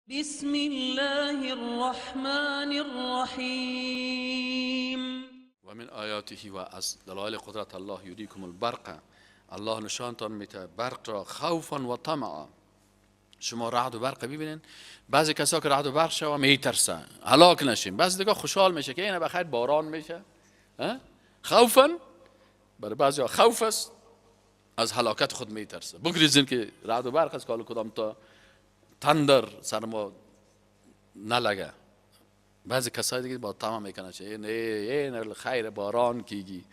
بسم الله الرحمن الرحیم. و من آیاته و از دلایل قدرت الله یریکم البرق، الله نشانتان میده برق را خوفا و طمعا. شما رعد و برق ببینین، بعضی کسا که رعد و برق شوه میترسن هلاک نشین، بعضی دیگه خوشحال میشه که اینه بخیر باران میشه. خوفا برای بعضی خوف است، از هلاکت خود میترسه. بگریزین که رعد و برق است که کدام تا تندر سر ما نلگه. بعضی کسایی دیگه با طمع میکنه چه این خیر باران کیگی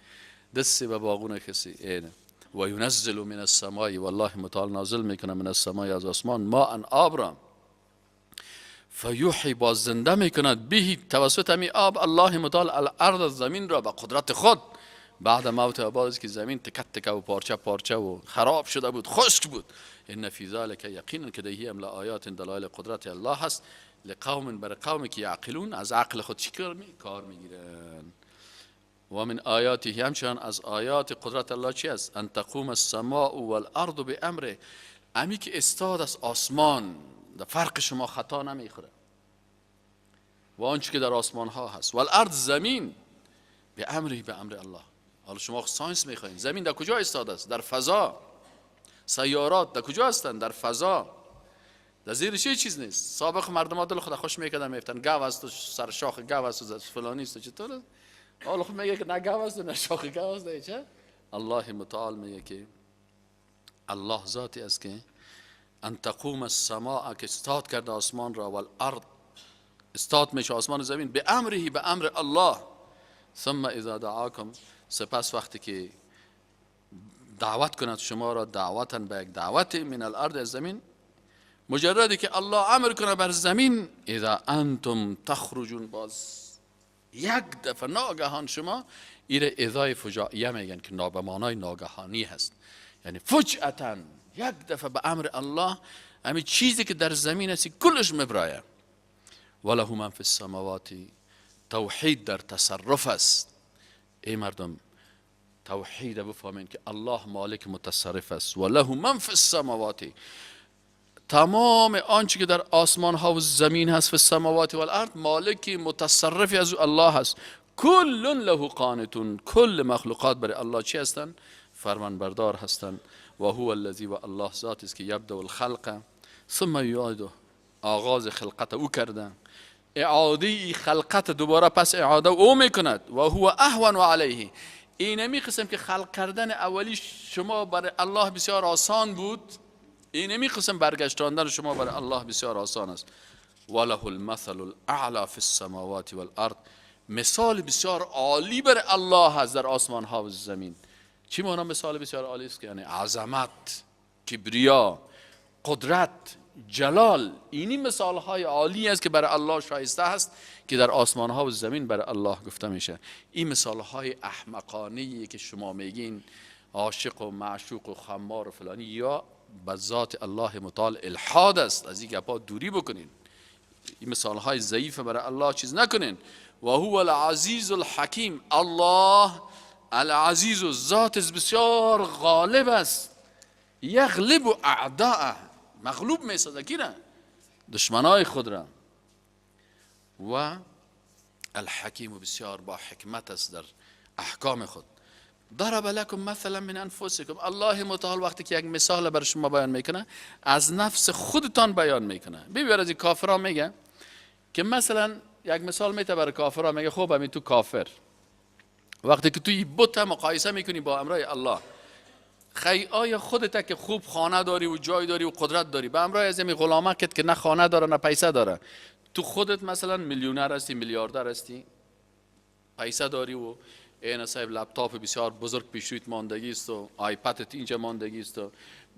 دستی به باغون کسی اینه. و ینزل من السماء، والله متعال نازل میکنه من السماء از آسمان ماء آب را فیحیی باز زنده میکند به توسط همی آب الله متعال الارض زمین را به قدرت خود بعد موت آبادی که زمین تکت تکه و پارچه پارچه و خراب شده بود خشک بود. ان فی ذلک یقینا که دهی ام لآیات دلایل قدرت الله هست لقوم بر قومی که یعقلون از عقل خود چیکار کار میگیرن. و من آیاته همچنان از آیات قدرت الله چی است؟ ان تقوم السماء والارض بامره، امی که استاد از آسمان در فرق شما خطا نمیخوره و آنچه که در آسمان ها هست والارض زمین به امره به امر الله. حالا شما ساینس میخواین زمین در کجا استاد است؟ در فضا. سیارات در کجا هستند؟ در فضا. در زیرش چیز نیست. سابق مردم ها دل خود خوش میکردن میفتن گاو است و سر شاخ گاو است و فلانی است. چطوره؟ حالا خود میگه که نه گاو است و نه شاخ گاو است. چه؟ الله متعال میگه که الله ذاتی است که ان تقوم السماء که استاد کرده آسمان را والارض استاد میشه آسمان و زمین به امره به امر الله. ثم اذا دعاکم سپس وقتی که دعوت کند شما را دعوتا به یک دعوت من الارض از زمین، مجردی که الله امر کنه بر زمین اذا انتم تخرجون باز یک دفعه ناگهان شما ایره اذای فجائیه میگن که به معنای ناگهانی هست، یعنی فجأتا یک دفعه به امر الله همین چیزی که در زمین هستی کلش مبرایه. وله من فی السماوات، توحید در تصرف است. ای مردم توحید بفهمین که الله مالک متصرف است. وله من فی السماوات، تمام آنچه که در آسمان ها و زمین هست فی السماوات والارض مالکی متصرفی از الله هست. کل له قانتون، کل مخلوقات برای الله چی هستند؟ فرمان بردار هستند. و هو الذی، و الله ذاتی است که یبدأ الخلق ثم یعیده، آغاز خلقت او کرده، اعاده خلقت دوباره پس اعاده او میکند. و هو اهون علیه، اینمی قسم که خلق کردن اولی شما برای الله بسیار آسان بود، اینمی قسم برگشتاندن شما برای الله بسیار آسان است. وله المثل الاعلی فی السماوات والارض، مثال بسیار عالی برای الله هست در آسمان ها و زمین. چی معنی مثال بسیار عالی است؟ که یعنی عظمت، کبریا، قدرت، جلال. اینی مثال های عالی است که برای الله شایسته هست که در آسمان ها و زمین برای الله گفته میشه. این مثال های احمقانه که شما میگین عاشق و معشوق و خمار و فلانی، یا به ذات الله متعال الحاد است، از این گپا دوری بکنین. این مثال های ضعیف برای الله چیز نکنین. و هو العزیز الحکیم، الله العزیز و ذات بسیار غالب است. یغلب اعداءه، مغلوب میسازه کی را؟ دشمنای خود را. و الحکیم و بسیار با حکمت است در احکام خود. ضرب لكم مثلا من انفسکم، الله متعال وقتی که یک مثال بر شما بیان میکنه از نفس خودتان بیان میکنه. ببین از این کافرها میگه که مثلا یک مثال میته برای کافرها، میگه خب همین تو کافر وقتی که توی بت مقایسه میکنی با امرای الله، آیا خودت که خوب خانه داری و جای داری و قدرت داری به امرای از این غلامکت که نه خانه داره نه پیسه داره، تو خودت مثلا میلیونر هستی، میلیاردر هستی، پیسه داری و این صاحب لپتاپ بسیار بزرگ پیش رویت ماندگی است و آیپدت اینجا ماندگی است و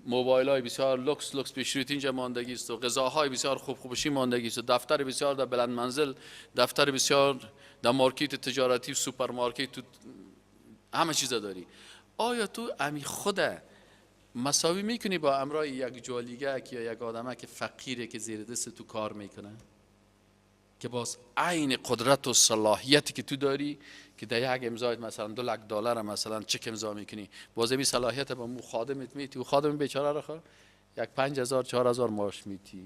موبایل های بسیار لوکس لوکس پیش رویت اینجا ماندگی است و غذاهای بسیار خوب خوبشی ماندگی است و دفتر بسیار در بلند منزل، دفتر بسیار در مارکت تجارتی و سوپرمارکت تو همه چیز داری. آیا تو امی خود مساوی میکنی با امرای یک جوالیگه یا یک آدمه که فقیره که زیر دست تو کار میکنه، که باز عین قدرت و صلاحیتی که تو داری که در یک امضایت مثلا $200,000 مثلا چک امضا میکنی، باز بی صلاحیت با مو خادمت میتی و خادم بیچاره را یک 5,000 4,000 معاش میتی.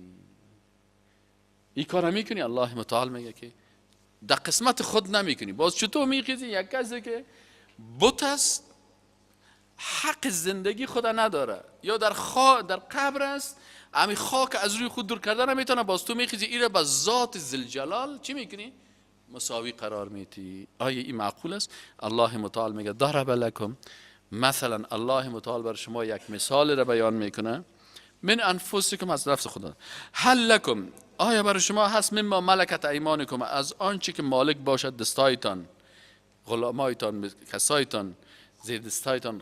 این کار میکنی؟ الله متعال میگه که در قسمت خود نمیکنی. باز چطور میخیزی؟ یک کسی که بت است، حق زندگی خود نداره، یا در قبر است، امی خاک از روی خود دور کردن نمیتونه، باز تو میخیزی ایره با ذات ذوالجلال چی میکنی؟ مساوی قرار میتی. آیا این معقول است؟ الله متعال میگه ضرب لکم، مثلا الله متعال بر شما یک مثال را بیان میکنه، من انفسکم، از نفس خدا، هل لکم، آیا برای شما هست، مما ملکت ایمانکم، از آنچه که مالک باشد دستایتان، غلامایتان، کسایتان زیر دستایتان،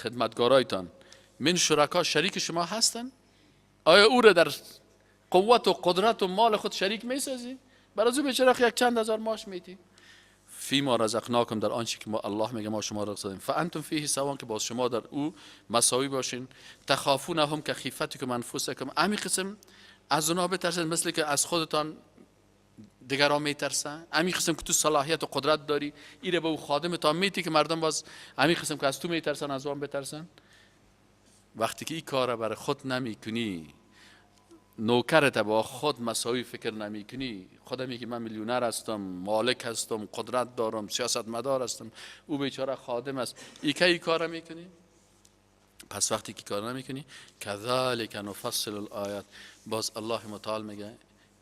خدمتگارایتان، من شرکا، شریک شما هستن؟ آیا او را در قوت و قدرت و مال خود شریک میسازی؟ برای او بیچاره یک چند هزار ماش میتی. فی ما رزقناکم، در آنچه که ما الله میگه ما شما رزق دادیم، فانتم فیه سواء، که باز شما در او مساوی باشین. تخافونهم کخیفتکم انفسکم، امی قسم از اونا بترسید مثل که از خودتان دیگران میترسن. امی قسم که تو صلاحیت و قدرت داری، ایره به او خادمتان میتی که مردم باز امی قسم که از تو میترسن از اون بترسن. وقتی که این کار برای خود نمیکنی، نوکرت با خود مساوی فکر نمی کنی، خودم میگی من میلیونر هستم، مالک هستم، قدرت دارم، سیاستمدار هستم، او بیچاره خادم است، ای که ای کار میکنی؟ پس وقتی که کار نمیکنی، کذالک نفصل الآیات، باز الله متعال میگه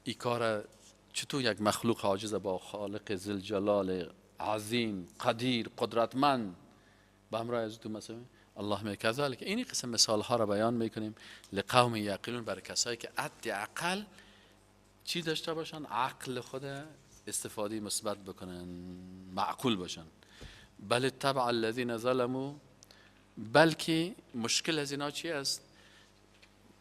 ای کار چطور یک مخلوق عاجز با خالق ذوالجلال عظیم قدیر قدرتمند به همراه از تو مثلا الله میگه کذالک، این قسم مثال ها را بیان میکنیم لقوم یعقلون، برای کسایی که حداقل چی داشته باشن، عقل خود استفاده مثبت بکنن، معقول باشن. بل تبع الذین ظلموا، بلکه مشکل از اینا چی است؟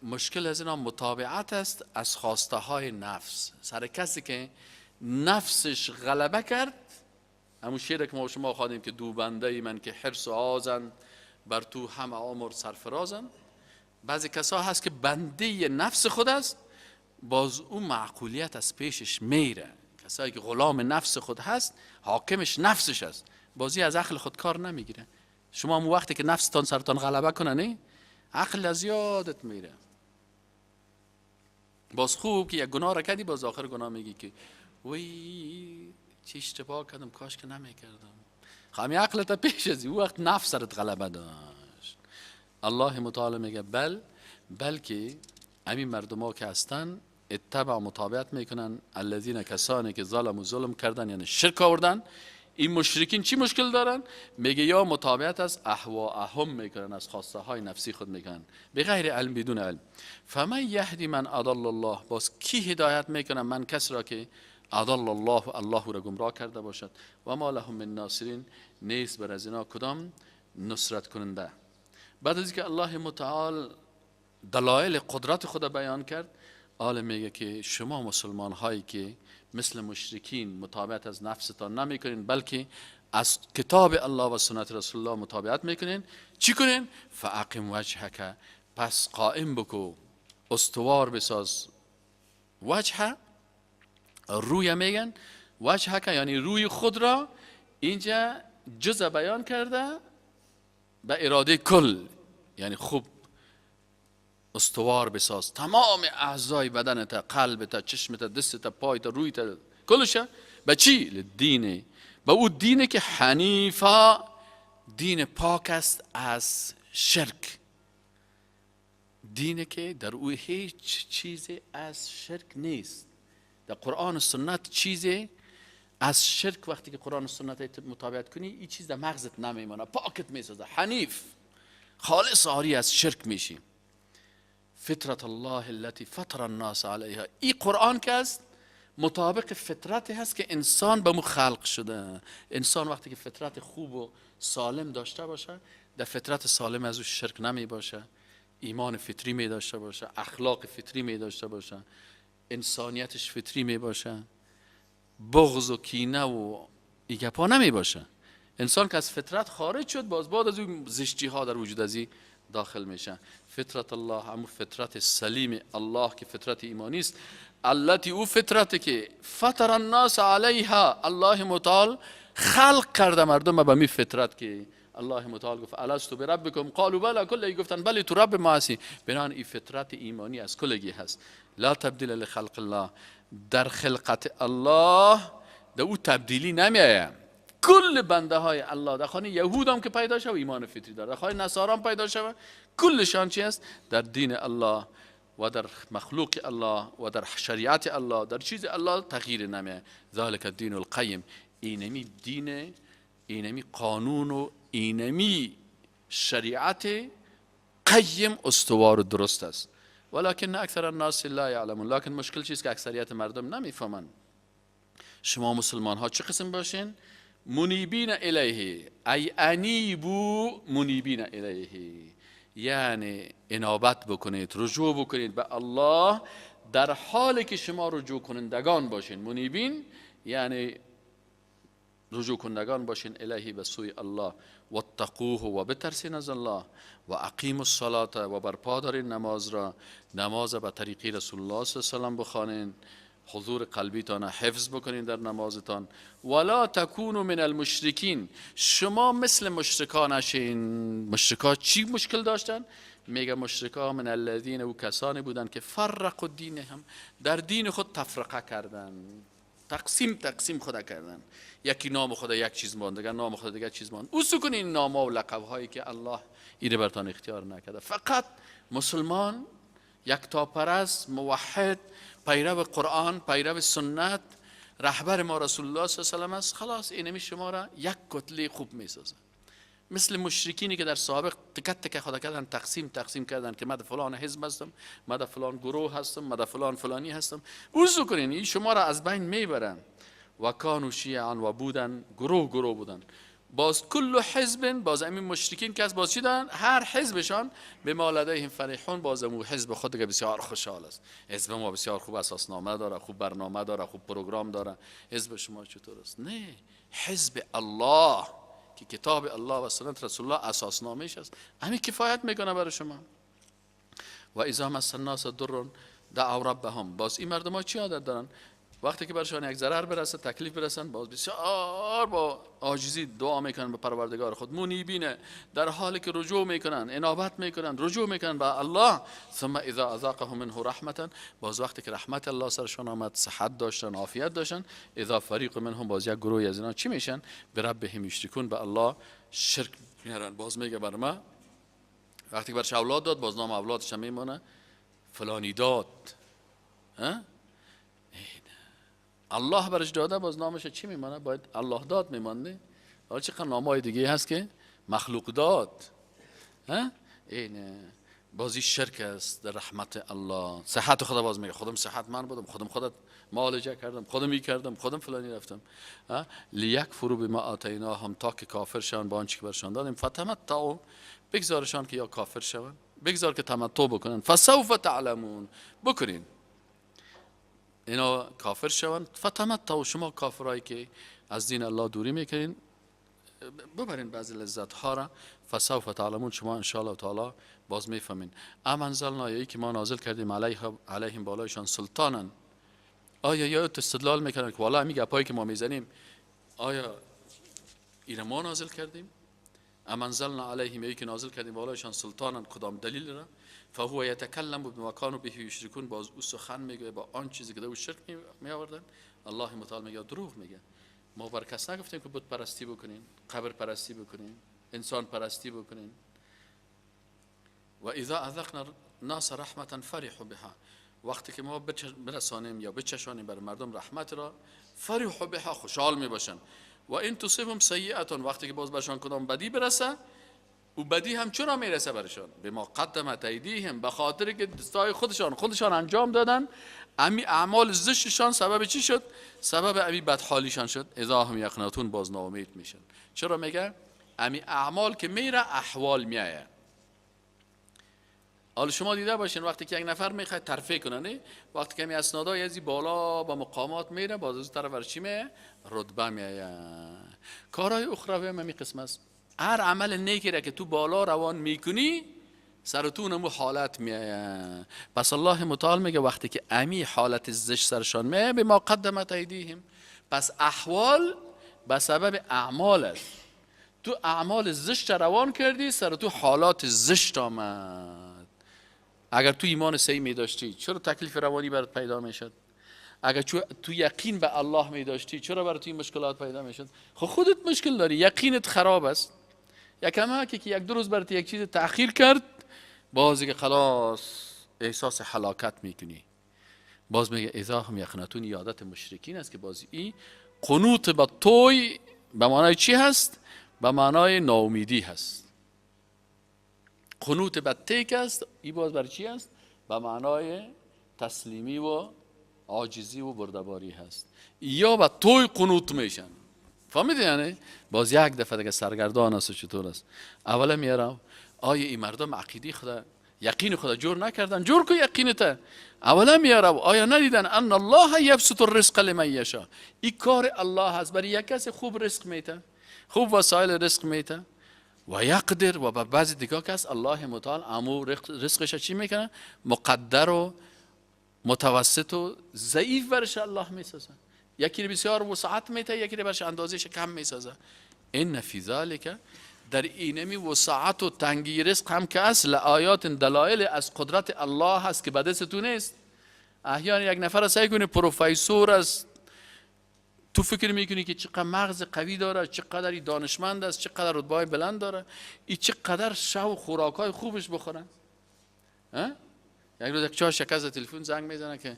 مشکل از اینا متابعت است از خواسته های نفس. سر کسی که نفسش غلبه کرد، همون شعر که ما شما خواندیم که دوبنده من که حرص و آزند، بر تو همه عمر سرفرازند. بعضی کسا هست که بنده نفس خود است، باز اون معقولیت از پیشش میره. کسایی که غلام نفس خود هست، حاکمش نفسش است، بازی از عقل خود کار نمیگیره. شما هم وقتی که نفستان سرتان غلبه کنه، نه عقل از یادت میره. باز خوب که یک گناه را کردی، باز آخر گناه میگی که وی چه اشتباه کردم، کاش که نمیکردم. خامی عقلت پیش ازی، او وقت نفس سرت غلبه داشت. الله متعال میگه بلکه همین مردم ها که هستن اتبع مطابقت میکنن، الذین، کسانی که ظلم کردن، یعنی شرک آوردن. این مشرکین چی مشکل دارن؟ میگه یا مطابقت از اهواهم میکنن، از خواسته های نفسی خود میکنن، بغیر علم، بدون علم. فمن یهدی من اضل الله، باز کی هدایت میکنه؟ من کس را که اضل الله، الله را گمراه کرده باشد، و ما لهم من ناصرین، نیست بر از اینا کدام نصرت کننده. بعد از اینکه الله متعال دلایل قدرت خود بیان کرد، عالم میگه که شما مسلمان هایی که مثل مشرکین مطابقت از نفستان نمی کنین، بلکه از کتاب الله و سنت رسول الله مطابقت میکنین، چی کنین؟ فاقم وجهک، پس قائم بکو، استوار بساز. وجه روی میگن، وجهک یعنی روی خود را، اینجا جزء بیان کرده به اراده کل، یعنی خوب استوار بساز تمام اعضای بدنت، قلبت، چشمت، دستت، پایت، رویت، کلش. به چی؟ لدینه، به او دینه که حنیفا، دین پاک است از شرک، دینه که در او هیچ چیزی از شرک نیست. در قرآن و سنت چیزی از شرک، وقتی که قرآن و سنت مطابقت کنی، این چیز در مغزت نمیمونه، پاکت میسازه، حنیف، خالص، آری از شرک میشی. فطرت الله التي فطر الناس علیها، این قرآن که است مطابق فطرت هست که انسان به مو خلق شده. انسان وقتی که فطرت خوب و سالم داشته باشه، در فطرت سالم از او شرک نمی باشه، ایمان فطری می داشته باشه، اخلاق فطری می داشته باشه، انسانیتش فطری می باشه، بغض و کینه و ایگپا نمی باشه. انسان که از فطرت خارج شد، باز بعد از اون زشتی ها در وجود ازی داخل میشن. فطرت الله، همون فطرت سلیم الله که فطرت ایمانی است، التي، او فطرت که فطر الناس علیها، الله متعال خلق کرده مردم به می فطرت که الله متعال گفت الستو بربکم قالوا بلا، کلی گفتن بله تو رب ما هستی. بنان این فطرت ایمانی از کلگی هست. لا تبدیل لخلق الله، در خلقت الله در او تبدیلی نمیایه. کل بنده های الله در خانه یهود هم که پیدا شد ایمان فطری داره، در خانه نصارا هم پیدا شد، کلشان چی است؟ در دین الله و در مخلوق الله و در شریعت الله، در چیز الله تغییر نمیه. ذالک الدین القیم، اینمی دین، اینمی قانون و اینمی شریعت قیم استوار و درست است. ولکن اکثر الناس لا یعلمون، لکن مشکل چیست که اکثریت مردم نمیفهمن. شما مسلمان ها چه قسم باشین؟ منیبین الیه، ای انیبو منیبین الیه، یعنی انابت بکنید، رجوع بکنید به الله در حالی که شما رجوع کنندگان باشین. منیبین یعنی رجوع کنندگان باشین الیه، به سوی الله. واتقوه، و بترسین از الله. و اقیموا الصلاة، و برپا دارین نماز را. نماز به طریقی رسول الله صلی الله علیه و سلم بخوانین، حضور قلبیتان حفظ بکنین در نمازتان. ولا تکونوا من المشرکین، شما مثل مشرکان نشین. مشرکان چی مشکل داشتن؟ میگه مشرکان من الذین، او کسانی بودن که فرقوا دینهم، در دین خود تفرقه کردن، تقسیم خدا کردن. یکی نام خدا یک چیز ماند، دیگر نام خدا دیگر چیز ماند. او سکون این نام و لقب هایی که الله ایره برتان اختیار نکرده. فقط مسلمان، یکتاپرست، موحد، پیرو قرآن، پیرو سنت، رهبر ما رسول الله صلی الله علیه و آله است، خلاص اینمی شما را یک کتله خوب میسازه. مثل مشرکینی که در سابق تکت تک خدا کردن، تقسیم کردن که من فلان حزب هستم، من فلان گروه هستم، من فلان فلانی هستم. اوزو کنین این شما را از بین میبرن. و کانوا شیعا، و بودن گروه بودن. باز کل حزب، باز همین مشرکین که از باز چی دارن؟ هر حزبشان به ما لدیهم فرحون، باز همون حزب خود که بسیار خوشحال است. حزب ما بسیار خوب اساسنامه داره، خوب برنامه داره، خوب پروگرام داره. حزب شما چطور است؟ نه، حزب الله که کتاب الله و سنت رسول الله اساسنامه‌اش است، همین کفایت میکنه برای شما. و اذا مس الناس ضر دعوا ربهم، باز این مردم ها چی عادت دارن؟ وقتی که برشان یک ضرر برسه، تکلیف برسن، باز بسیار با عاجزی دعا میکنن به پروردگار خود. منیبینه، در حالی که رجوع میکنن، انابت میکنن، رجوع میکنن به الله. ثم اذا اذاقهم منه رحمتا، باز وقتی که رحمت الله سرشان آمد، صحت داشتن، عافیت داشتن، اذا فریق منهم، باز یک گروه از اینا چی میشن؟ به ربهم یشرکون، به الله شرک میارن. باز میگه بر ما وقتی که برش اولاد داد، باز نام اولادش هم میمونه فلانی داد. الله برش داده، باز نامش چی میمانه؟ باید الله داد میمانه. حالا چقدر نامهای دیگه هست که مخلوق داد. این بازی شرک است در رحمت الله. صحت خدا باز میگه خودم صحت من بودم، خودم خودت معالجه کردم، خودم می کردم، خودم فلانی رفتم. لیکفروا بما آتیناهم، تا که کافر شون با آنچه که برشان دادیم. فتمتعوا، بگذارشان که یا کافر شون، بگذار که تمتع بکنن. فسوف تعلمون، بکنین اینا کافر شوند. فتمتعوا، شما کافرایی که از دین الله دوری میکنین ببرین بعضی لذت ها را. فسوف تعلمون، شما ان شاء الله تعالی باز میفهمین. ام انزلنا، یایی که ما نازل کردیم علیهم بالایشان سلطانا. آیا یا استدلال میکنن که والا همین گپایی که ما میزنیم آیا اینا ما نازل کردیم؟ ام انزلنا علیهم، یایی که نازل کردیم بالایشان سلطانا، کدام دلیل را؟ فهو یتکلم بما کانوا به یشرکون، باز او سخن میگه با آن چیزی که در شرک می آوردن. الله متعال میگه دروغ میگه. ما بر کس نگفتیم که بت پرستی بکنین، قبر پرستی بکنین، انسان پرستی بکنین. و اذا اذقنا الناس رحمتا فرحوا بها، وقتی که ما برسانیم یا بچشانیم بر مردم رحمت را، فرحوا بها، خوشحال میباشن. و ان تصبهم سیئه، وقتی که باز برشان کدام بدی برسه، و بدی هم چرا میرسه برشان؟ به ما قدمت ایدیهم، به خاطر که دستای خودشان انجام دادن. امی اعمال زشتشان سبب چی شد؟ سبب امی بدحالیشان شد. اذا هم یقنطون، باز ناامید میشن. چرا میگه؟ امی اعمال که میره احوال میایه. حالا شما دیده باشین وقتی که یک نفر میخواد ترفیع کنه، وقتی که می اسنادای ازی بالا با مقامات میره، باز از طرف ورچی میایه رتبه میایه. کارهای اخروی هم همین قسم است. هر عمل نیکی را که تو بالا روان میکنی، سرتون همون حالت میایه. پس الله متعال میگه وقتی که امی حالت زشت سرشان میایه، به ما قدمت ایدیهم، پس احوال به سبب اعمال است. تو اعمال زشت روان کردی، سر تو حالات زشت آمد. اگر تو ایمان صحیح می داشتی چرا تکلیف روانی برات پیدا میشد؟ اگر تو یقین به الله می داشتی چرا برات این مشکلات پیدا میشد؟ خب خودت مشکل داری، یقینت خراب است. یکم که یک دو روز برات یک چیز تأخیر کرد، بازی که خلاص احساس هلاکت میکنی. باز میگه اذا هم یقنتون یادت مشرکین است، که باز این قنوت به توی به معنای چی هست؟ به معنای ناامیدی هست. قنوت به تیک است، این باز برای چی هست؟ به معنای تسلیمی و عاجزی و بردباری هست. یا به توی قنوت میشن. فهمیدی یعنی؟ باز یک دفعه دیگه سرگردان است. چطور است؟ اولا میارم آیا این مردم عقیده خدا یقین خدا جور نکردن؟ جور کو یقینته. اولا میارم آیا ندیدن ان الله یبسط الرزق لمن یشاء؟ این کار الله هست، برای یک کس خوب رزق میته، خوب وسایل رزق میته و یقدر، و به بعضی دیگه کس الله متعال امو رزقش چی میکنه؟ مقدر و متوسط و ضعیف برش الله میسازه. یکی بسیار وسعت میته، یکی برش اندازش کم میسازه. این فی ذلک، در اینمی وسعت و تنگی رزق هم که اصل آیات دلایل از قدرت الله هست که به دست تو نیست. احیانا یک نفر سعی کنی پروفسور است، تو فکر میکنی که چقدر مغز قوی داره، چقدر دانشمند است، چقدر رتبه بلند داره، این چقدر شو خوراکای خوبش بخوره. یک روز یک چاش شکست تلفن زنگ میزنه که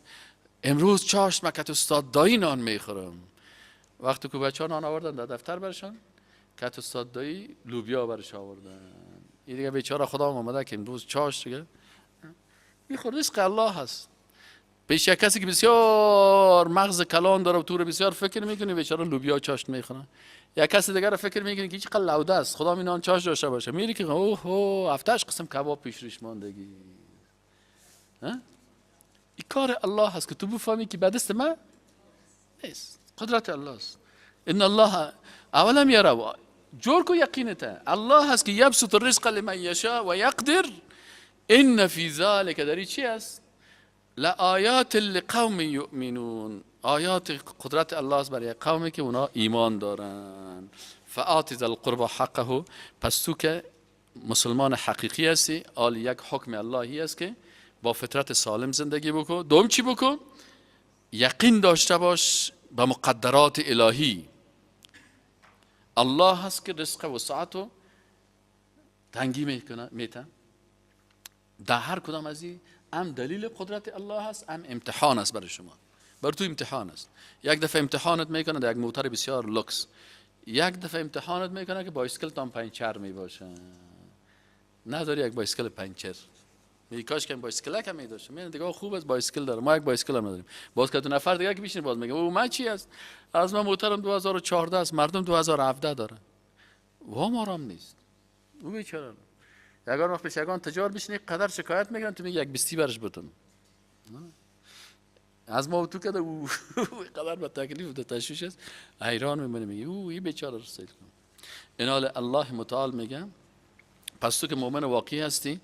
امروز چاش مکت استاد دایی نان میخورم. وقتی که بچه‌ها نان آوردن در دفتر برشان، کت استاد دایی لوبیا برش آوردن. این دیگه بیچاره خدا اومده که امروز چاش دیگه این خود رزق الله هست. پیش یک کسی که بسیار مغز کلان داره و تو رو بسیار فکر میکنه، بیچاره لوبیا چاشت میخوره. یک کسی دیگه رو فکر میکنه که چقدر لوده است، خدا می نان چاش داشته باشه، میری که اوه هفتش قسم کباب پیش روش ماندگی. این کار الله هست که تو بفهمی که به دست من نیست، قدرت الله است. ان الله اولا میاره جور کو یقینته الله هست که یبسط الرزق لمن یشاء و یقدر. ان فی ذلک، داری چی است؟ لآیات لقوم یؤمنون، آیات قدرت الله است برای قومی که اونا ایمان دارن. فآت ذی القربى حقه، پس تو که مسلمان حقیقی هستی، آل یک حکم اللهی است که با فطرت سالم زندگی بکن. دوم چی بکن؟ یقین داشته باش به مقدرات الهی. الله هست که رزق و ساعت و تنگی میتن. در هر کدام از این هم دلیل قدرت الله هست، هم امتحان است برای شما. بر تو امتحان است. یک دفعه امتحانت میکنه در یک موتور بسیار لوکس، یک دفعه امتحانت میکنه که بایسکل تام پنچر میباشه، نداری یک بایسکل پنچر. میگی کاش که بایسکل کم میداشتم. میگن دیگه خوب است بایسکل داره، ما یک بایسکل هم نداریم. باز که دو نفر دیگه که بشینه باز میگه او من چی است؟ از من موتورم 2014 است، مردم 2017 داره. و ما رام نیست. او بیچاره. یگان وقت پیش یگان تجار بشینی قدر شکایت میگن، تو میگی یک بیستی برش بتون. از ما تو کده او قدر با تکلیف و تشویش است، حیران میمونی، میگی او این بیچاره رو سید کن. اینال الله متعال میگه پس تو که مؤمن واقعی هستی،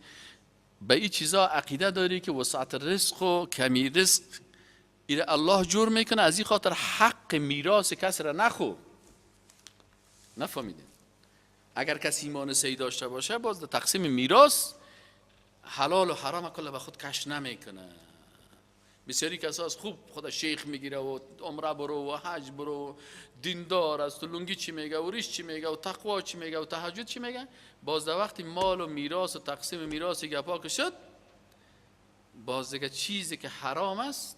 به این چیزا عقیده داری که وسعت رزق و کمی رزق ایره الله جور میکنه، از این خاطر حق میراث کسی را نخو. نفهمیدین؟ اگر کسی ایمان صحیح داشته باشه، باز در تقسیم میراث حلال و حرام کلا به خود کش نمیکنه. بسیاری کسا از خوب خدا شیخ میگیره و عمره برو و حج برو، دیندار است و لنگی چی میگه و ریش چی میگه و تقوا چی میگه و تهجد چی میگه، باز در وقتی مال و میراث و تقسیم میراث گپا که شد، باز دیگه چیزی که حرام است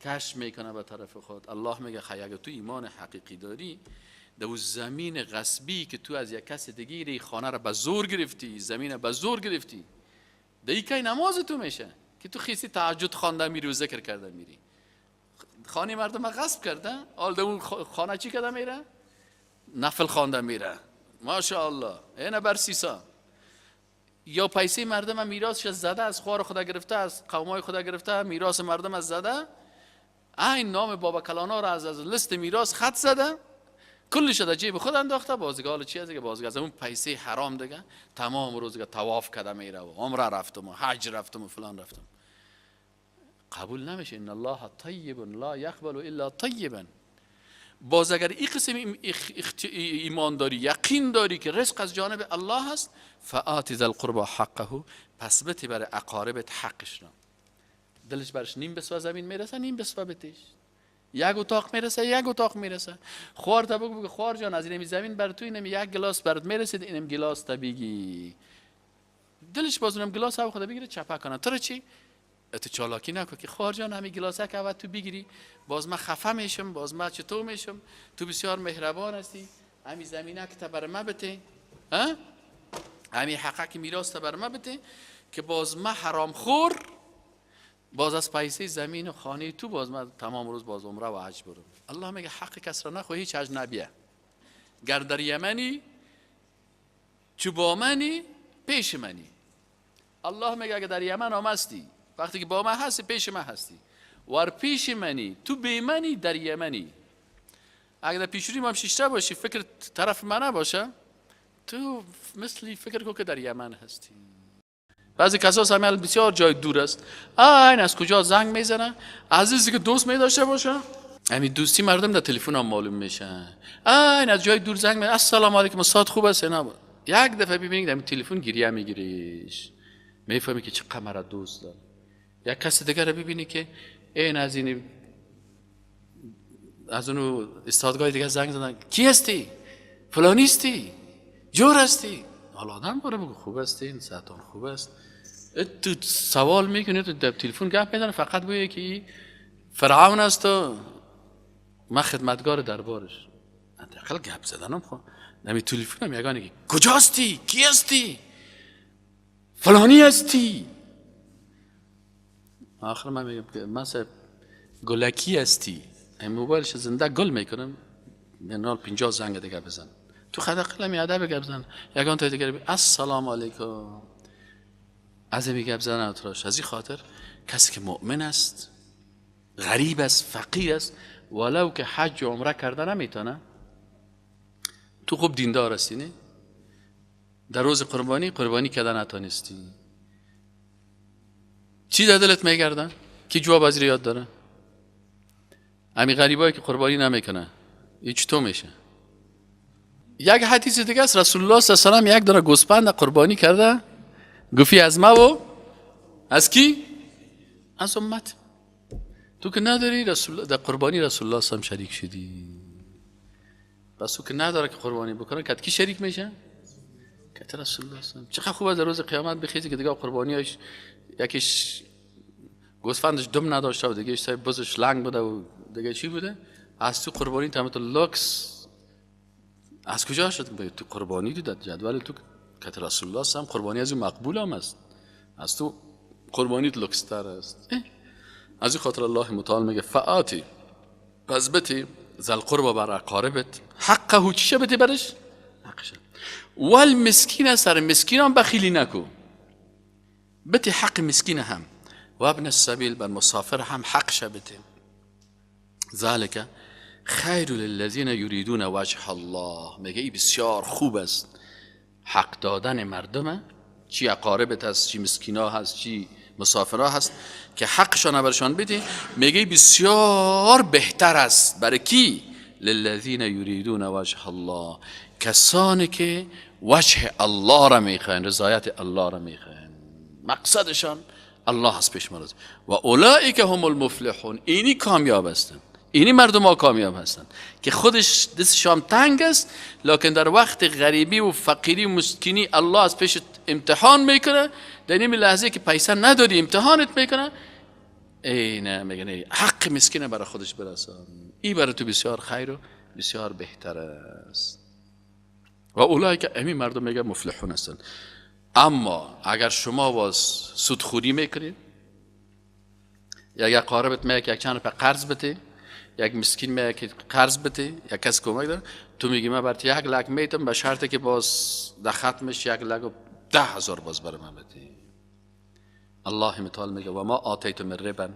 کش میکنه به طرف خود. الله میگه اگه تو ایمان حقیقی داری، در زمین غصبی که تو از یک کس دیگه خانه را به زور گرفتی، زمین را به زور گرفتی، دیگه کی نماز تو میشه که تو خیسی تهجد خوانده میری و ذکر کرده میری. خانه مردم غصب کرده، حال اون خانه چی کرده میره؟ نفل خوانده میره. ماشاءالله اینه بر سیسا. یا پیسه مردم میراثش زده، از خوار خدا گرفته، از قومای خدا گرفته، میراث مردم از زده، این نام بابا کلانا را از لیست میراث خط زده، کلش در جیب خود انداخته. بازگال چی هست که بازگال از اون پیسه حرام دیگه تمام روز دیگه طواف کرده میره و عمره رفتم و حج رفتم و فلان رفتم. قبول نمیشه. ان الله طیب لا یقبل الا طیبا. باز اگر این قسم ایمان داری، یقین داری که رزق از جانب الله هست، فآت ذی القربى حقه، پس بده برای اقاربت حقش را. دلش برش نیم بسوا زمین میرسه، نیم بسوا بتیش. یک اتاق میرسه، یک اتاق میرسه. خوار تا بگو خوار جان از این زمین بر تو اینم یک گلاس برات میرسید، اینم گلاس تا بگی دلش باز اونم گلاس او خدا بگیره چپا کنه. تو چی؟ تو چالاکی نکن که خوار جان همین گلاسه که اول تو بگیری باز من خفه میشم، باز من چطور میشم، تو بسیار مهربان هستی، همین زمینه که بر ما بده، همین حقه که میراث بر ما بده که باز من حرام خور، باز از پیسه زمین و خانه تو باز من تمام روز باز عمره و حج برم. الله میگه حق کس را نخواه، هیچ اجنبیه، گر در یمنی چو با منی پیش منی. الله میگه اگه در یمن هم هستی، وقتی که با من هستی پیش من هستی، ور پیش منی تو بی منی در یمنی. اگه در پیشوری ما هم شیشته باشی فکر طرف من باشه، تو مثلی فکر کن که در یمن هستی. بعضی کسا همیل بسیار جای دور است، این از کجا زنگ میزنه، عزیزی که دوست می داشته باشه، همین دوستی مردم در تلفن هم معلوم میشه. این از جای دور زنگ میزنه، السلام علیکم استاد خوب است نه؟ یک دفعه ببینید در تلفن گریه میگیریش، میفهمی که چقدر مرا دوست داره. یک کس دیگر رو ببینی که این از اونو استادگاه دیگر زنگ زدن، کی هستی؟ فلانی هستی؟ جور هستی؟ حالا آدم باره بگو خوب هستی؟ صحتان خوب است؟ تو سوال میکنی، تو در تلفن گپ میزنه، فقط بگه که فرعون است و من خدمتگار دربارش. حداقل گپ زدنم خب نمی تلفنم یگانه که کجا هستی؟ کی هستی؟ فلانی هستی؟ آخر من میگم که مثلا گلکی هستی، این موبایلش زنده گل میکنم، منال 50 زنگ دیگه بزن، تو حداقل می ادب گپ بزن. یگان تا دیگه السلام علیکم از می گپ زدن اتراش. از این خاطر کسی که مؤمن است، غریب است، فقیر است، ولو که حج و عمره کرده نمیتونه، تو خوب دیندار هستی نه، در روز قربانی کردن نتونستی، چی در دلت میگردن؟ کی جواب از یاد داره؟ همین غریبایی که قربانی نمیکنه این چطور میشه؟ یک حدیث دیگه است، رسول الله صلی الله علیه و آله یک دونه گوسفند قربانی کرده، گفتی از ما و از کی؟ از امت. تو که نداری رسول در قربانی رسول الله صلی الله علیه و آله شریک شدی، بس تو که نداره که قربانی بکنه کد کی شریک میشه؟ کد رسول الله صلی الله علیه و آله. چقدر خوبه در روز قیامت بخیزی که دیگه قربانیش یکیش گوسفندش دم نداشته و دیگه سای بزش لنگ بوده و دیگه چی بوده، از تو قربانی تمت لکس از کجا شد؟ تو قربانی تو جدول تو که رسول الله صلی قربانی از اون مقبول هم است، از تو قربانی لکس تر است. از این خاطر الله متعال میگه فآتی، پس بتی ذل قربا بر اقاربت حقه، چیشه بتی برش؟ حقشه. والمسکین، سر مسکین هم بخیلی نکو، بتی حق مسکین هم، و ابن السبیل بر مسافر هم حق شبته. ذالک خیر للذین یریدون وجه الله، میگه ای بسیار خوب است حق دادن مردمه، چی اقاربت هست، چی مسکینا هست، چی مسافرها هست که حقشان برشان بدی، میگه بسیار بهتر است. برای کی؟ للذین یریدون وجه الله، کسانی که وجه الله را میخواین، رضایت الله را میخواین، مقصدشان الله هست پیش مرز. و اولئک هم المفلحون، اینی کامیاب هستند، اینی مردم ها کامیاب هستند که خودش دستشان تنگ است، لکن در وقت غریبی و فقیری و مسکینی الله از پیش امتحان میکنه، در این لحظه که پیسه نداری امتحانت میکنه، نه میگه حق مسکینه برای خودش برسان، این برای تو بسیار خیر و بسیار بهتر است. و اولئک امی مردم میگه مفلحون هستند. اما اگر شما باز سودخوری میکنید، یک قاربت میگه که یک چند روپیه قرض بده، یک مسکین میگه که قرض بده، یک کس کمک داره، تو میگی من برات 1 لک میدم به شرطی که باز در ختمش 1,10,000 باز برای من بده. الله متعال میگه و ما آتیتم من ربا،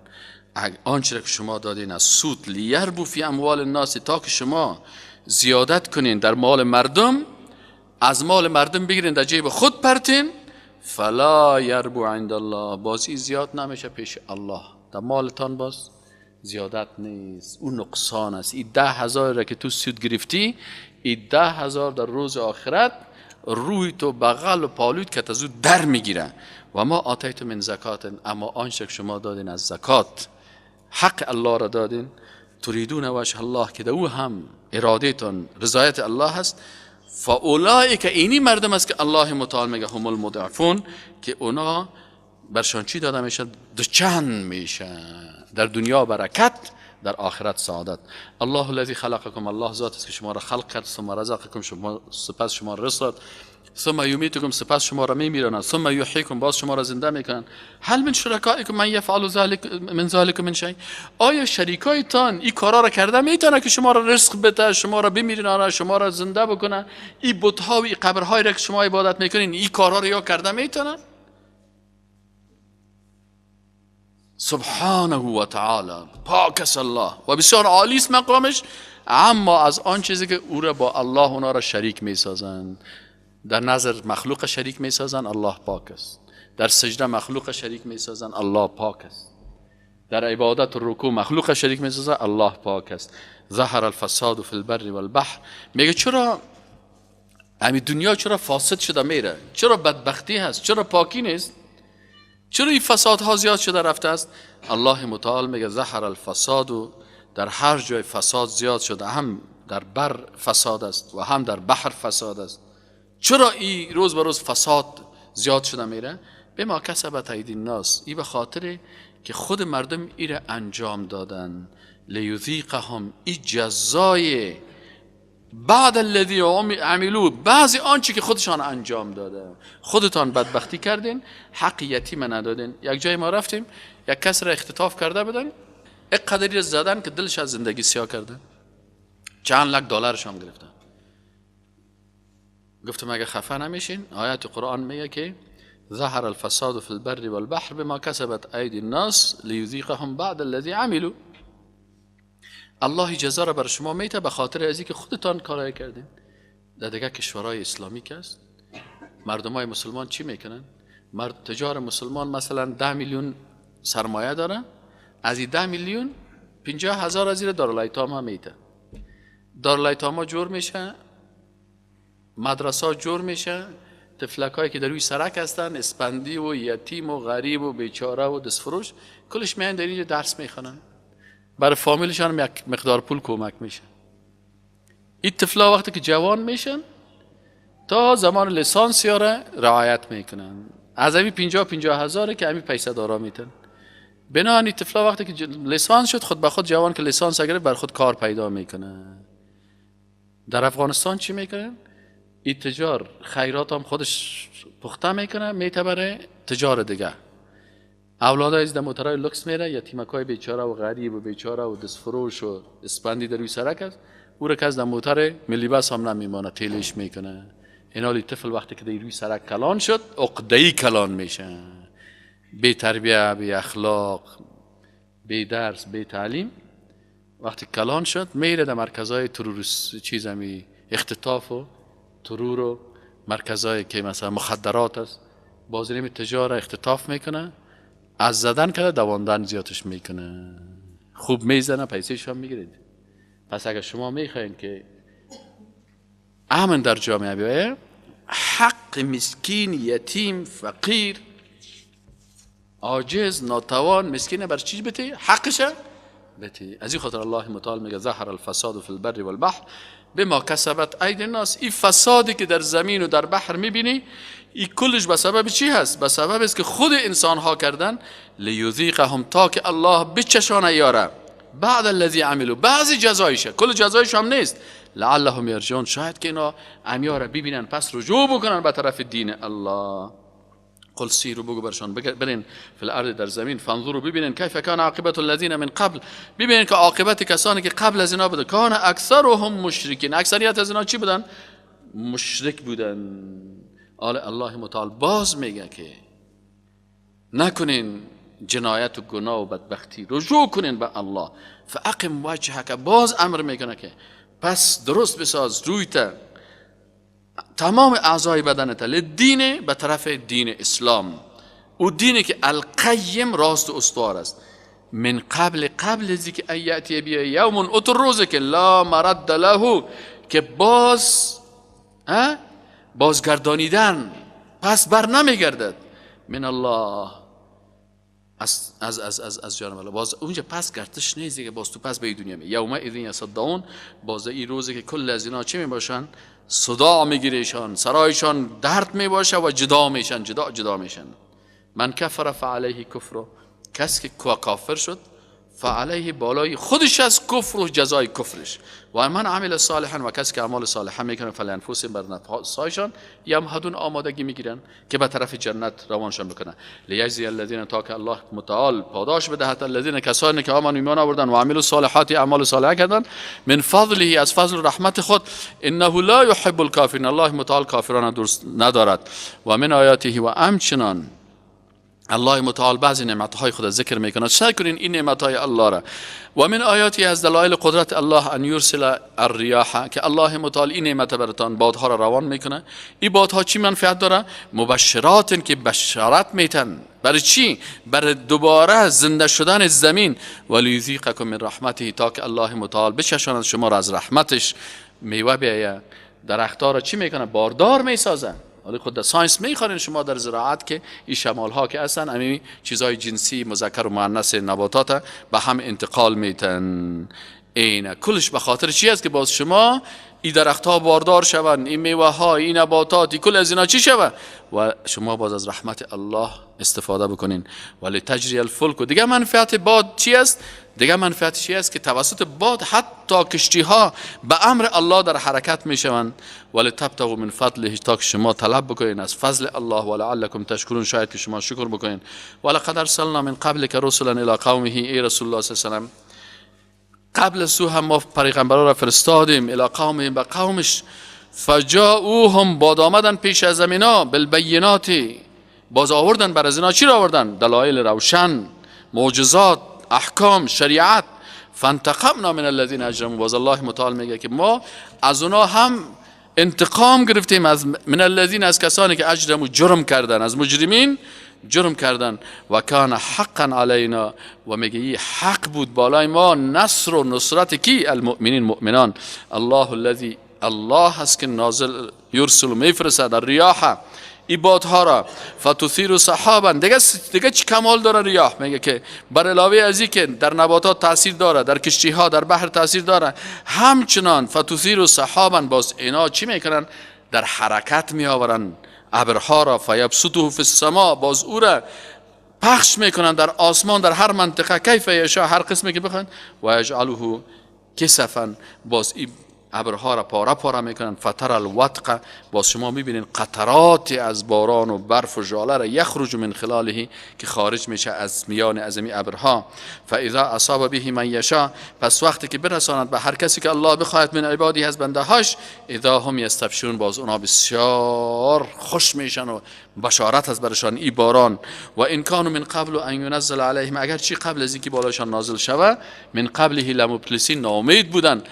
آنچه که شما دادین از سود، لیربو فی اموال الناس، تا که شما زیادت کنین در مال مردم، از مال مردم بگیرین در جیب خود پرتین، فلا یربو عند الله، بازی زیاد نمیشه پیش الله، در مالتان باز زیادت نیست، اون نقصان است. این 10,000 را که تو سود گرفتی، این 10,000 در روز آخرت روی تو بغل و پالوت که تزود در میگیره. و ما آتیتم من زکات، اما آنچه که شما دادین از زکات، حق الله را دادین، تريدون وجه الله، که او هم ارادتون رضایت الله هست، فاولئک، اینی مردم است که الله متعال میگه هم المضعفون، که اونا برشان چی داده میشه؟ دوچند میشه، در دنیا برکت، در آخرت سعادت. الله الذی خلقکم، الله ذات است که شما را خلق کرد، ثم رزقکم، سپس شما را رزق داد، ثم یمیتکم، سپس شما را میمیراند، ثم یحییکم، باز شما را زنده میکنند. هل من شرکائکم من یفعل ذلک من شیء، آیا شریکایتان این کارا را کرده میتونه که شما را رزق بده، شما را بمیرانه، شما را زنده بکنه؟ این بت‌ها و این قبرهایی را که شما عبادت میکنین، این کارا را یا کرده میتونه؟ سبحانه و تعالی، پاک است الله و بسیار عالی است مقامش. اما از آن چیزی که او را با الله اونا را شریک میسازند، در نظر مخلوق شریک میسازن، الله پاک است. در سجده مخلوق شریک میسازن، الله پاک است. در عبادت و رکوع مخلوق شریک میسازن، الله پاک است. ظهر الفساد فی البر والبحر، میگه چرا همین دنیا چرا فاسد شده میره؟ چرا بدبختی هست؟ چرا پاکی نیست؟ چرا این فسادها زیاد شده رفته است؟ الله متعال میگه ظهر الفساد، در هر جای فساد زیاد شده، هم در بر فساد است و هم در بحر فساد است. چرا این روز به روز فساد زیاد شده میره؟ بما کسبت ایدی الناس، این به خاطر که خود مردم این را انجام دادن. لیذیقهم، این جزای بعد الذی عملوا، بعضی آنچه که خودشان انجام داده. خودتان بدبختی کردین، حق یتیم ندادین. یک جای ما رفتیم، یک کس را اختطاف کرده بودن، یک قدری را زدن که دلش از زندگی سیاه کردن، چند لک دلارش هم گرفتن. گفتم اگه خفه نمیشین، آیات قرآن میگه که ظهر الفساد فی البر والبحر بما کسبت ایدی الناس لیذیقهم بعد الذی عملوا. الله جزا را بر شما میته به خاطر ازی که خودتان کارای کردین. در دیگه کشورهای اسلامی که است، مردمای مسلمان چی میکنن؟ تجار مسلمان مثلا 10 میلیون سرمایه داره، از این 10 میلیون 50,000 از این دارالایتام میته. دارالایتام جور میشه، مدرسه جور میشه، تفلکایی که در روی سرک هستن، اسپندی و یتیم و غریب و بیچاره و دستفروش، کلش میان در اینجا درس میخونن، برای فامیلشان یک مقدار پول کمک میشه. این طفلا وقتی که جوان میشن تا زمان لیسانس یاره رعایت میکنن، از همین 50,000 که همین پیسه دارا میتن. بنابراین این طفلا وقتی که لیسانس شد، خود به خود جوان که لیسانس اگر بر خود کار پیدا میکنه. در افغانستان چی میکنن؟ این تجار خیرات هم خودش پخته میکنه، میتبره تجار دیگه. اولادای از موترهای لکس میره، یتیمکای بیچاره و غریب و بیچاره و دستفروش و اسپندی در روی سرک است، او را که از موتر ملی بس هم نمیمانه، تیلش میکنه. اینالی طفل وقتی که در روی سرک کلان شد، عقده‌ای کلان میشه، بی تربیه، بی اخلاق، بی درس، بی تعلیم. وقتی کلان شد میره در مرکزهای تروریست، چیزمی اختطاف و ترور و مرکزهای که مثلا مخدرات است، بازریم تجار اختطاف میکنه، از زدن کنه دواندن زیادش میکنه، خوب میزنه، پیسهش هم میگیرید. پس اگر شما میخواین که امن در جامعه بیایه، حق مسکین، یتیم، فقیر، عاجز، ناتوان، مسکین بر چیز بتی؟ حقشه بتی. از این خاطر الله متعال میگه ظهر الفساد فی البر والبحر بما کسبت ایدی الناس. این فسادی که در زمین و در بحر میبینی، این کلش به سبب چی هست؟ به سبب است که خود انسان ها کردن. لیذیقهم، تا که الله بچشانه یاره بعد الذی عملوا، بعضی جزایشه، کل جزایش هم نیست. لعلهم یرجعون، شاید که اینا امیاره ببینن پس رجوع بکنن به طرف دین الله. قل سیروا، بگو برشان برین فی الارض، در زمین، فانظروا، ببینن کیف کان عاقبت الذین من قبل، ببینن که عاقبت کسانی که قبل از اینا بوده. کان اکثرهم مشرکین، اکثریت از اینا چی بودن؟ مشرک بودن. الله متعال باز میگه که نکنین جنایت و گناه و بدبختی، رجوع کنین به الله. فاقم وجهک، باز امر میکنه که پس درست بساز رویت، تمام اعضای بدنت، لدین، به طرف دین اسلام، او دینی که القیم، راست و استوار است. من قبل از اینکه ان یأتی بیا یوم اتر روزه که لا مرد له که بازگردانیدن پس بر نمیگردد من الله از جانب الله. باز اونجا پس گردش نیست که باز تو پس به دنیا می یوم اذین یصدعون. باز این روزی که کل از اینا چی می باشن؟ صداع میگیره ایشان، سرایشان درد می باشه و جدا میشن، جدا میشن. من کفر فعلیه کفر، کسی که کافر شد فعلیه بالای خودش از کفر و جزای کفرش. و من عمل صالحا، و کسی که اعمال صالحه میکنه فلانفسهم بر نفسایشان یمهدون آمادگی میگیرن که به طرف جنت روانشان بکنه. لیجزی الذین، تا که الله متعال پاداش بدهد الذین، کسانی که آمنوا ایمان آوردن و عملوا الصالحات اعمال صالحه کردن، من فضله از فضل رحمت خود، انه لا يحب الکافرین، الله متعال کافران دوست ندارد. و من آیاته، و همچنان الله متعال بعضی نعمتهای خود ذکر میکنه. سعی کنین این نعمتهای الله را. و من آیاتی، از دلایل قدرت الله، ان یرسل الریاح، که الله متعال این نعمت براتان بادها را روان میکنه. این بادها چی منفعت داره؟ مبشرات، که بشارت میتن. برای چی؟ برای دوباره زنده شدن زمین. ولیذیقکم من رحمته، تا که الله متعال بچشاند شما را از رحمتش. میوه بیایه، درختها را چی میکنه؟ باردار میسازه. ولی خود در ساینس میخوانین شما در زراعت که این شمال ها که هستن، همین چیزهای جنسی مذکر و مؤنث نباتات به هم انتقال میتن. اینه کلش به خاطر چی است که باز شما این درخت ها باردار شوند، این میوه ها، این نباتات، کل از اینا چی شود و شما باز از رحمت الله استفاده بکنین. ولی تجری الفلک. و دیگه منفعت باد چی است؟ دیگه منفعت چی است که توسط باد حتی کشتی ها به امر الله در حرکت می شوند. ولی تبتغوا من فضله، تا که شما طلب بکنین از فضل الله، ولعلکم تشکرون، شاید که شما شکر بکنین. ولقد ارسلنا من قبلک رسلا الی قومه، ای رسول الله صلی الله علیه و سلم، قبل از او هم ما پیغمبران را فرستادیم الی قومه، به قومش. فجاؤوهم، باد آمدن پیش از اینا، بالبینات، باز آوردن بر از اینا چی را آوردن؟ دلایل روشن، معجزات، احکام، شریعت. فانتقمنا من الذين اجرموا، باز الله متعال میگه که ما از اونا هم انتقام گرفتیم، از من الذين، از کسانی که اجرموا، جرم کردن، از مجرمین جرم کردن. و کان حقا علینا، و میگه حق بود بالای ما، نصر و نصرت کی؟ المؤمنین، مؤمنان. الله الذي، الله هست که نازل یرسل، میفرستد الریاح، این بادها را، فتثیر سحابا. دیگه چی کمال داره ریاح؟ میگه که بر علاوه از این که در نباتات تاثیر داره، در کشتی ها، در بحر تاثیر داره، همچنان فتثیر سحابا، باز اینا چی میکنن؟ در حرکت می آورن ابرها را، فیبسطه فی السما، باز او را پخش میکنن در آسمان، در هر منطقه، کیف یشاء، هر قسمی که بخوان. و یجعله کسفا، باز این ابرها را پاره پاره میکنن. فتر الودق، باز شما میبینین قطرات از باران و برف و ژاله را، یخرج من خلاله، که خارج میشه از میان از این ابرها. فاذا اصاب به من یشاء، پس وقتی که برساند به هر کسی که الله بخواهد من عبادی از بنده هاش، اذا هم یستبشرون، باز اونا بسیار خوش میشن و بشارت از برشان ای باران. و ان کانوا من قبل ان ينزل علیهم، اگر چی قبل از اینکه بالاشان نازل شوه، من قبله لمبلسین، ناامید بودن،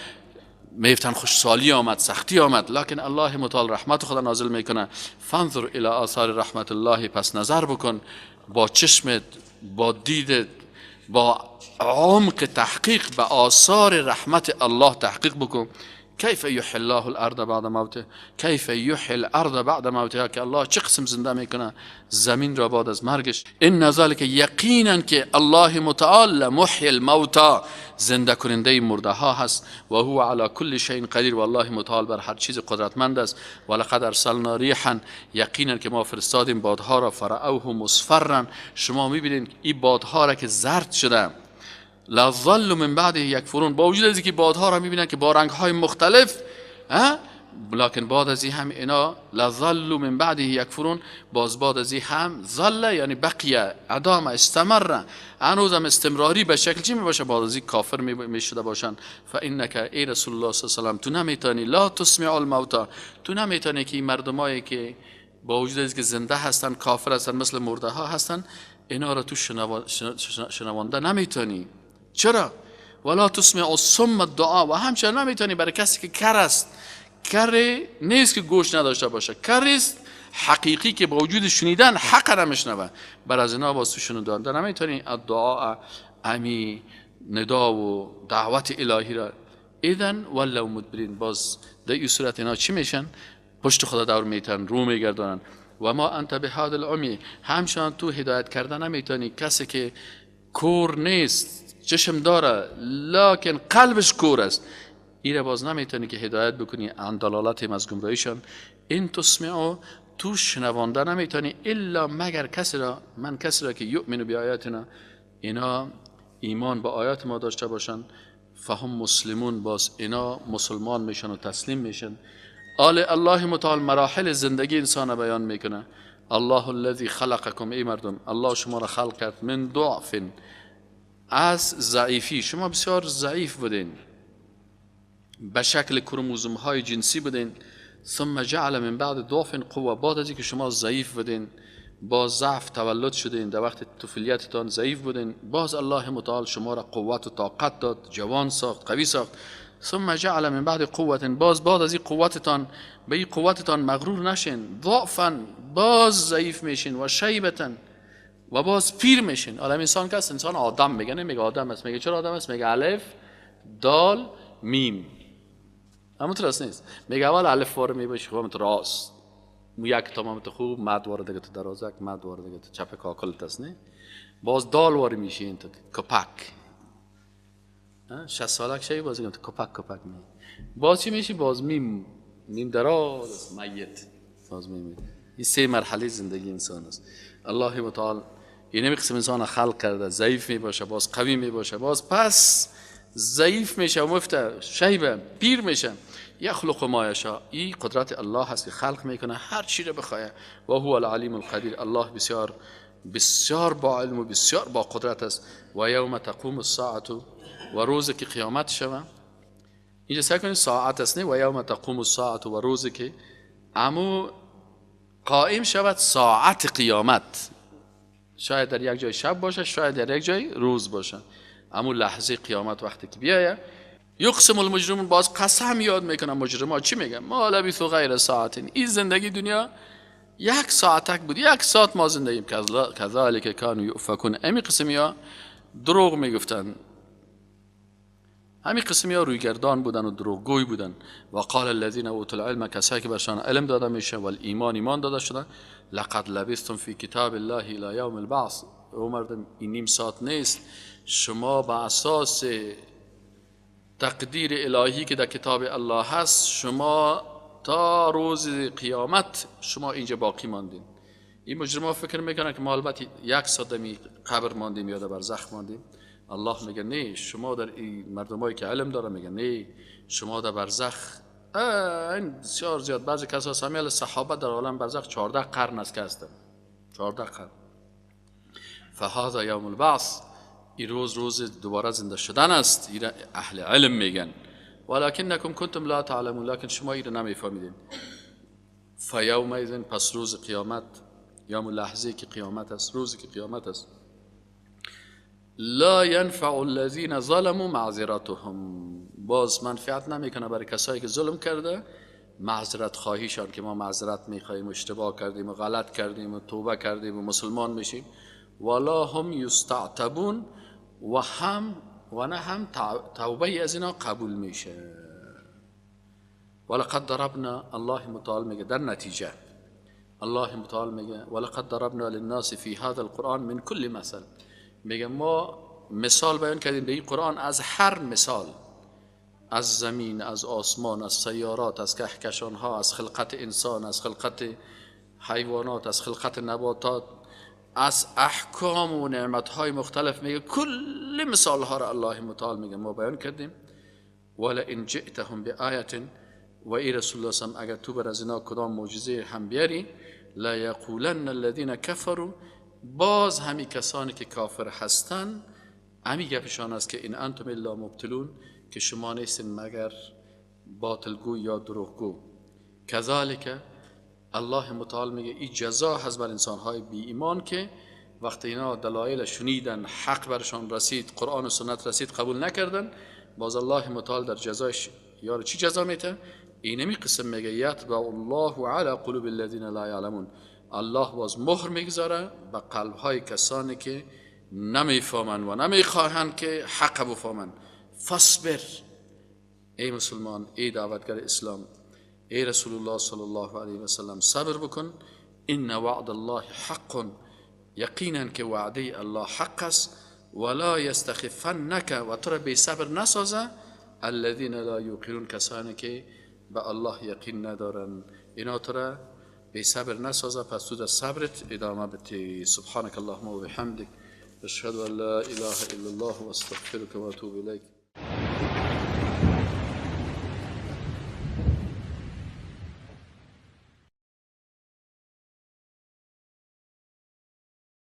میفتن خوشسالی آمد، سختی آمد، لکن الله متعال رحمت خدا نازل میکنه. فانظر الی آثار رحمت الله، پس نظر بکن با چشمت، با دیدت، با عمق تحقیق به آثار رحمت الله تحقیق بکن. کیف یحیی الله الارض بعد موته، کیف یحیی الارض بعد موتها، که الله چه قسم زنده میکنه زمین را بعد از مرگش. ان ذلک، یقینا که الله متعال محیی الموتى، زنده کننده مرده ها هست. و هو علی کل شیء قدیر، و الله متعال بر هر چیز قدرتمند است. ولقد ارسلنا ریحا، یقینا که ما فرستادیم بادها را، فرعوه مصفرا، شما میبینید این بادها را که زرد شده. لا ظل من بعده یکفرون، با وجود از اینکه بادها را میبینن که با رنگهای مختلف، لکن بعد از این هم اینا لا ظل من بعده یکفرون، باز بعد از این هم ظل یعنی بقیه، ادامه، استمر، هنوز هم استمراری به شکل چی میباشه؟ بعد از این کافر میشده باشن. فانک ای رسول الله صلی الله علیه و سلم، تو نمیتونی لا تسمع الموتى، تو نمیتونی که این مردمایی که با وجود از که زنده هستن کافر هستن، مثل مرده ها هستن، اینا را تو شنوانده نمیتونی. چرا؟ ولا تسمع الصم الدعاء، و همچنین نمیتونی برای کسی که کر است، کر نیست که گوش نداشته باشه، کر است حقیقی که با وجود شنیدن حق نمیشنوه، بر از اینا واسه شنیدن نمیتونی الدعاء امی ندا و دعوت الهی را اذن ولو مدبرین، باز در این صورت اینا چی میشن؟ پشت خدا دور میتن، رو میگردانن. و ما انت بهاد العمی، همچنان تو هدایت کردن نمیتونی کسی که کور نیست، چشم داره لکن قلبش کور است، ایره باز نمیتونی که هدایت بکنی عن دلالت از گمراهیشان. این تسمعو، تو شنوانده نمیتونی الا مگر کسی را، من کسی را که یؤمن بیایاتنا، اینا ایمان با آیات ما داشته باشن، فهم مسلمون، باز اینا مسلمان میشن و تسلیم میشن. الله متعال مراحل زندگی انسان بیان میکنه. الله الذی خلقکم، ای مردم الله شما را خلق کرد، من ضعف، از ضعیفی، شما بسیار ضعیف بودین، به شکل کروموزوم های جنسی بودین. ثم جعل من بعد ضعف قوه، بعد از اینکه شما ضعیف بودین با ضعف تولد شدین، در وقت طفولیتتان ضعیف بودین، باز الله متعال شما را قوت و طاقت داد، جوان ساخت، قوی ساخت. ثم جعل من بعد قوت، باز بعد از این قوتتان به این قوتتان مغرور نشین، ضعفا باز ضعیف میشین، و شیبتا و باز پیر میشین. عالم انسان که است، انسان آدم میگه، نمیگه آدم است. میگه چرا آدم است؟ میگه الف دال میم، اما راست نیست. میگه اول الف وارد میباشی خب راست، یک تمامت خوب، مد وارد دیگه تو درازک، مد وارد دیگه تو چپ کاکل است، نه باز دال وارد میشی انت کپک 60 سالک شی باز میگم تو کپک می، باز چی میشی؟ باز میم دراز میت، باز میم. این سه مرحله زندگی انسان است. الله متعال این قسم انسان خلق کرده، ضعیف می باشه باز قوی می باشه، باز پس ضعیف میشه و مفته شیبه پیر میشه. یخلق ما یشاء، این قدرت الله هست که خلق میکنه هر چی رو بخواه. و هو العلیم القدیر، الله بسیار بسیار با علم و بسیار با قدرت است. و یوم تقوم الساعه، و روزی که قیامت شوه، اینجا سعی کنید ساعت است نه، و یوم تقوم الساعه، و روزی که امو قائم شود ساعت قیامت، شاید در یک جای شب باشه، شاید در یک جای روز باشه، اما لحظه قیامت وقتی که بیایه، یقسم المجرمون، باز قسم یاد میکنن مجرما، چی میگن؟ ما لبثوا غیر ساعت، این زندگی دنیا یک ساعتک بود، یک ساعت ما زندگی کذالک کانوا یؤفکون. امی قسمیا دروغ میگفتن، همین قسمیا رویگردان بودن و دروغگوی بودن. و قال الذين اوتوا العلم، کسایی که برشان علم داده میشه و ایمان داده شدن، لقد لبثتم فی کتاب الله الی یوم البعث، او مردم این نیم ساعت نیست، شما با اساس تقدیر الهی که در کتاب الله هست، شما تا روز قیامت شما اینجا باقی ماندین. این مجرما فکر میکنن که ما البته یک ساعت دمی قبر ماندیم یا در برزخ ماندیم. الله میگه نه، شما در این مردمایی که علم داره میگه نه، شما در برزخ این بسیار زیاد، بعضی کسا سمیل صحابه در عالم برزخ 14 قرن است که هستن، 14 قرن. فهذا یوم البعث، این روز دوباره زنده شدن است، این اهل علم میگن. ولکنکم کنتم لا تعلمون، لکن شما این نمیفهمیدین. فیومئذ، پس روز قیامت، یوم لحظه که قیامت است، روزی که قیامت است، لا ينفع الذين ظلموا معذرتهم، باز منفعت نمیکنه برای کسایی که ظلم کرده معذرت خواهیشان، که ما معذرت میخواهیم، اشتباه کردیم و غلط کردیم و توبه کردیم و مسلمان میشیم. ولا هم یستعتبون، و نه هم توبه از اینا قبول میشه. ولقد ضربنا، الله متعال میگه در نتیجه، الله متعال میگه ولقد ضربنا للناس في هذا القرآن من كل مثل، میگه ما مثال بیان کردیم به این قرآن از هر مثال، از زمین، از آسمان، از سیارات، از کهکشان ها، از خلقت انسان، از خلقت حیوانات، از خلقت نباتات، از احکام و نعمت های مختلف، میگه کل مثال ها را الله متعال میگه ما بیان کردیم. ولئن جئتهم بآیه، و ای رسول الله صلی الله علیه و اگر تو بر از اینا کدام معجزه هم بیاری، لا یقولن الذين كفروا، باز همی کسانی که کافر هستن همی گپشان است که این انتم الا مبتلون، که شما نیستین مگر باطلگو یا دروغگو. کذالک، الله متعال میگه این جزا هست بر انسانهای بی ایمان که وقتی اینا دلایل شنیدن، حق برشان رسید، قرآن و سنت رسید، قبول نکردن، باز الله متعال در جزایش یار چی جزا میته؟ اینمی قسم میگه یطبع الله علی قلوب الذین لا یعلمون، الله باز مهر میگذاره به قلبهای کسانی که نمیفهمن و نمیخواهند که حق بفهمن. فاصبر ای مسلمان، ای دعوتگر اسلام، ای رسول الله صلی الله علیه و سلم، صبر بکن. ان وعد الله حق، یقینا که وعده الله حق است. ولا یستخفنک، و تو را بی صبر نسازه. الذین لا یوقنون، کسانی که به الله یقین ندارن، اینا تو را بی صبر نسازه. پس تو در صبرت ادامه بده. سبحانك اللهم و بحمدک، اشهد ان لا اله الا الله و استغفرک و اتوب الیک.